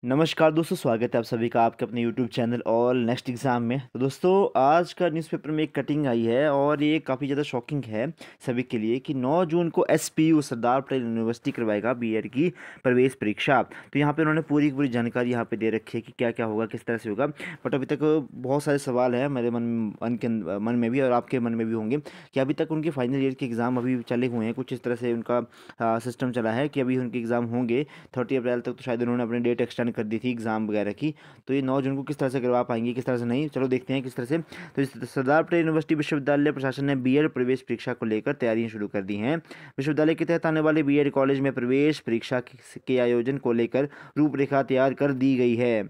नमस्कार दोस्तों, स्वागत है आप सभी का आपके अपने यूट्यूब चैनल और नेक्स्ट एग्ज़ाम में। तो दोस्तों, आज का न्यूज़पेपर में एक कटिंग आई है और ये काफ़ी ज़्यादा शॉकिंग है सभी के लिए कि 9 जून को एसपीयू सरदार पटेल यूनिवर्सिटी करवाएगा बीएड की प्रवेश परीक्षा। तो यहाँ पे उन्होंने पूरी की पूरी जानकारी यहाँ पे दे रखी है कि क्या क्या होगा, किस तरह से होगा। बट अभी तक बहुत सारे सवाल हैं मेरे मन में भी और आपके मन में भी होंगे कि अभी तक उनके फाइनल ईयर के एग्ज़ाम अभी चले हुए हैं। कुछ इस तरह से उनका सिस्टम चला है कि अभी उनके एग्ज़ाम होंगे 30 अप्रैल तक। तो शायद उन्होंने अपनी डेट एक्सटेंड कर दी थी एग्ज़ाम वगैरह की। तो ये 9 जून को किस तरह से करवा पाएंगे, किस तरह से नहीं, चलो देखते हैं किस तरह से। तो इस सरदार पटेल यूनिवर्सिटी विश्वविद्यालय प्रशासन ने बीएड प्रवेश परीक्षा को लेकर तैयारियां शुरू कर दी हैं। विश्वविद्यालय के तहत आने वाले बीएड कॉलेज में प्रवेश परीक्षा के आयोजन को लेकर रूपरेखा तैयार कर दी गई है।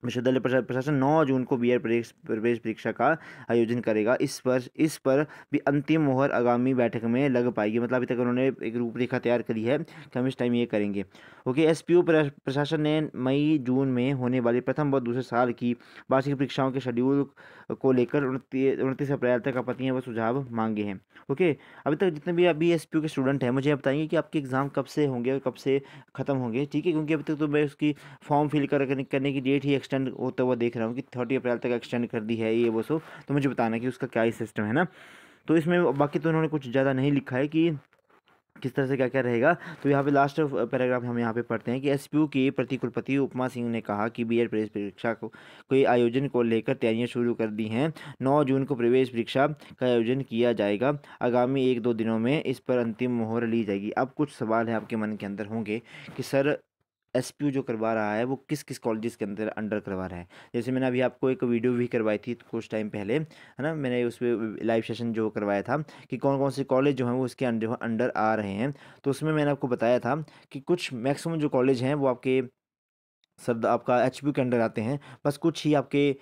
विश्वविद्यालय प्रशासन 9 जून को बीएड प्रवेश परीक्षा का आयोजन करेगा। इस पर भी अंतिम मोहर आगामी बैठक में लग पाएगी। मतलब अभी तक उन्होंने एक रूपरेखा तैयार करी है कि हम इस टाइम ये करेंगे। ओके, एसपीयू प्रशासन ने मई जून में होने वाली प्रथम व दूसरे साल की वार्षिक परीक्षाओं के शेड्यूल को लेकर 29 अप्रैल तक आपत्तियां व सुझाव मांगे हैं। ओके, अभी तक जितने भी अभी एसपीयू के स्टूडेंट हैं, मुझे ये बताएंगे कि आपके एग्ज़ाम कब से होंगे और कब से ख़त्म होंगे। ठीक है, क्योंकि अभी तक तो मैं उसकी फॉर्म फिल करने की डेट ही एक्सटेंड होता हुआ देख रहा हूँ कि 30 अप्रैल तक एक्सटेंड कर दी है ये वो सो। तो मुझे बताना कि उसका क्या ही सिस्टम है ना। तो इसमें बाकी तो उन्होंने कुछ ज़्यादा नहीं लिखा है कि किस तरह से क्या क्या रहेगा। तो यहाँ पे लास्ट पैराग्राफ हम यहाँ पे पढ़ते हैं कि एसपीयू के प्रतिकुलपति उपमा सिंह ने कहा कि बीएड प्रवेश परीक्षा को कोई आयोजन को लेकर तैयारियां शुरू कर दी हैं। 9 जून को प्रवेश परीक्षा का आयोजन किया जाएगा। आगामी 1-2 दिनों में इस पर अंतिम मोहर ली जाएगी। अब कुछ सवाल हैं आपके मन के अंदर होंगे कि सर, एसपीयू जो करवा रहा है वो किस किस कॉलेजेस के अंदर अंडर करवा रहा है। जैसे मैंने अभी आपको एक वीडियो भी करवाई थी कुछ टाइम पहले, है ना। मैंने उस पर लाइव सेशन जो करवाया था कि कौन कौन से कॉलेज जो हैं वो इसके अंडर अंडर आ रहे हैं। तो उसमें मैंने आपको बताया था कि कुछ मैक्सिमम जो कॉलेज हैं वो आपके आपका एचपीयू के अंडर आते हैं। बस कुछ ही आपके,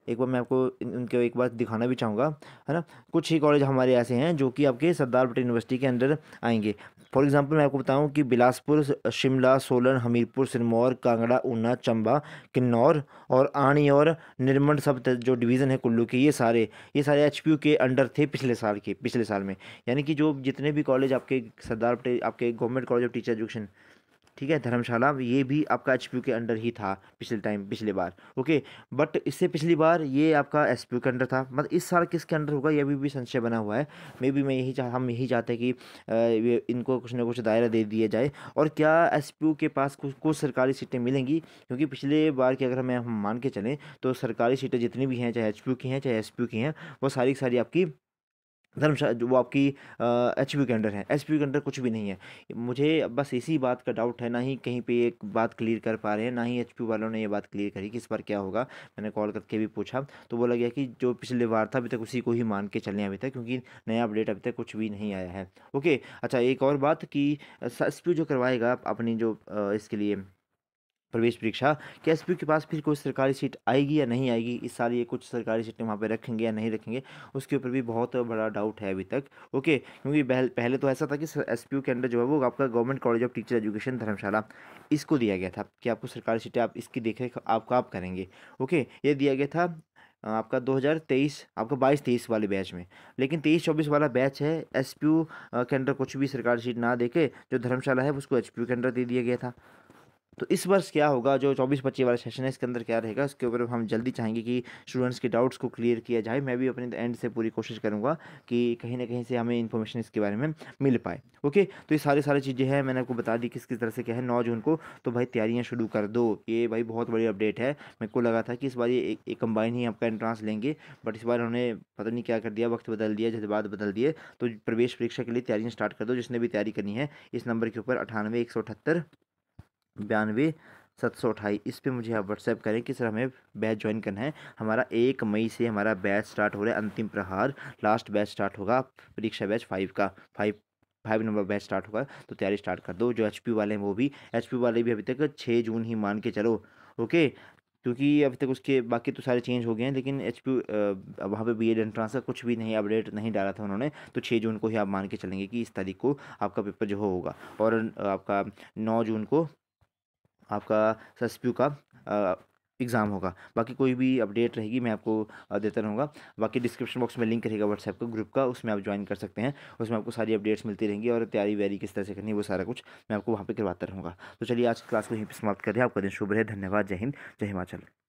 एक बार मैं आपको इनके एक बार दिखाना भी चाहूँगा, है ना। कुछ ही कॉलेज हमारे ऐसे हैं जो कि आपके सरदार पटेल यूनिवर्सिटी के अंडर आएंगे। फॉर एग्जांपल मैं आपको बताऊं कि बिलासपुर, शिमला, सोलन, हमीरपुर, सिरमौर, कांगड़ा, ऊना, चंबा, किन्नौर और आणी और निर्मंड सब जो डिवीज़न है कुल्लू के, ये सारे एचपीयू के अंडर थे पिछले साल में। यानी कि जो जितने भी कॉलेज आपके सरदार पटेल, आपके government college of teacher education, ठीक है, धर्मशाला, ये भी आपका एचपीयू के अंडर ही था पिछले बार। ओके, बट इससे पिछली बार ये आपका एसपीयू के अंडर था। मतलब इस साल किसके अंडर होगा ये भी संशय बना हुआ है। मे बी हम यही चाहते हैं कि इनको कुछ ना कुछ दायरा दे दिया जाए। और क्या एसपीयू के पास कुछ कुछ सरकारी सीटें मिलेंगी, क्योंकि पिछले बार की अगर हम मान के चलें तो सरकारी सीटें जितनी भी हैं, चाहे एचपीयू की हैं चाहे एसपीयू की हैं, वो सारी की सारी आपकी धर्मशाला जो वो आपकी एचपीयू के अंडर है। एसपीयू के अंडर कुछ भी नहीं है। मुझे बस इसी बात का डाउट है, ना ही कहीं पे एक बात क्लियर कर पा रहे हैं, ना ही एचपीयू वालों ने ये बात क्लियर करी कि इस बार क्या होगा। मैंने कॉल करके भी पूछा तो बोला गया कि जो पिछले बार था अभी तक उसी को ही मान के चलें अभी तक, क्योंकि नया अपडेट अभी तक कुछ भी नहीं आया है। ओके, अच्छा, एक और बात कि एसपीयू जो करवाएगा अपनी जो इसके लिए प्रवेश परीक्षा, क्या एसपीयू के पास फिर कोई सरकारी सीट आएगी या नहीं आएगी इस साल, ये कुछ सरकारी सीटें वहाँ पे रखेंगे या नहीं रखेंगे, उसके ऊपर भी बहुत बड़ा डाउट है अभी तक। ओके, क्योंकि पहले तो ऐसा था कि एसपीयू के अंडर जो है वो आपका government college of teacher education Dharamshala, इसको दिया गया था कि आपको सरकारी सीटें, आप इसकी देखरेख आप करेंगे। ओके, ये दिया गया था आपका 2023, आपका 22-23 वाले बैच में। लेकिन 23-24 वाला बैच है, एसपीयू के अंडर कुछ भी सरकारी सीट ना देके जो धर्मशाला है उसको एचपीयू के अंडर दे दिया गया था। तो इस वर्ष क्या होगा, जो 24-25 वाला सेशन है इसके अंदर क्या रहेगा, इसके ऊपर हम जल्दी चाहेंगे कि स्टूडेंट्स के डाउट्स को क्लियर किया जाए। मैं भी अपने एंड से पूरी कोशिश करूंगा कि कहीं ना कहीं से हमें इन्फॉर्मेशन इसके बारे में मिल पाए। ओके, तो ये सारी चीज़ें हैं, मैंने आपको बता दी किस किस तरह से क्या है 9 जून को। तो भाई तैयारियां शुरू कर दो, ये भाई बहुत बड़ी अपडेट है। मेरे को लगा था कि इस बार ये एक कंबाइन ही आपका एंट्रांस लेंगे, बट इस बार उन्होंने पता नहीं क्या कर दिया, वक्त बदल दिया, जज्बात बदल दिए। तो प्रवेश परीक्षा के लिए तैयारियां स्टार्ट कर दो, जिसने भी तैयारी करनी है। इस नंबर के ऊपर 98-178-92-728, इस पे मुझे आप व्हाट्सएप करें कि सर हमें बैच ज्वाइन करना है। हमारा 1 मई से हमारा बैच स्टार्ट हो रहा है, अंतिम प्रहार, लास्ट बैच स्टार्ट होगा परीक्षा बैच 5 का, 5 नंबर बैच स्टार्ट होगा। तो तैयारी स्टार्ट कर दो। जो एचपी वाले हैं वो भी, एचपी वाले भी अभी तक 6 जून ही मान के चलो। ओके, क्योंकि अभी तक उसके बाकी तो सारे चेंज हो गए हैं, लेकिन एचपी वहाँ पे बीएड एंट्रांस का कुछ भी नहीं अपडेट नहीं डाला था उन्होंने। तो 6 जून को ही आप मान के चलेंगे कि इस तारीख को आपका पेपर जो होगा। और आपका 9 जून को आपका सस्प्यू का एग्ज़ाम होगा। बाकी कोई भी अपडेट रहेगी मैं आपको देता रहूँगा। बाकी डिस्क्रिप्शन बॉक्स में लिंक रहेगा व्हाट्सएप का ग्रुप का, उसमें आप ज्वाइन कर सकते हैं। उसमें आपको सारी अपडेट्स मिलती रहेंगी और तैयारी-वैयारी किस तरह से करनी है वो सारा कुछ मैं आपको वहाँ पे करवाता रहूँगा। तो चलिए आज की क्लास को यहीं पे समाप्त कर रहे हैं। आपका दिन शुभ रहे। धन्यवाद। जय हिंद, जय हिमाचल।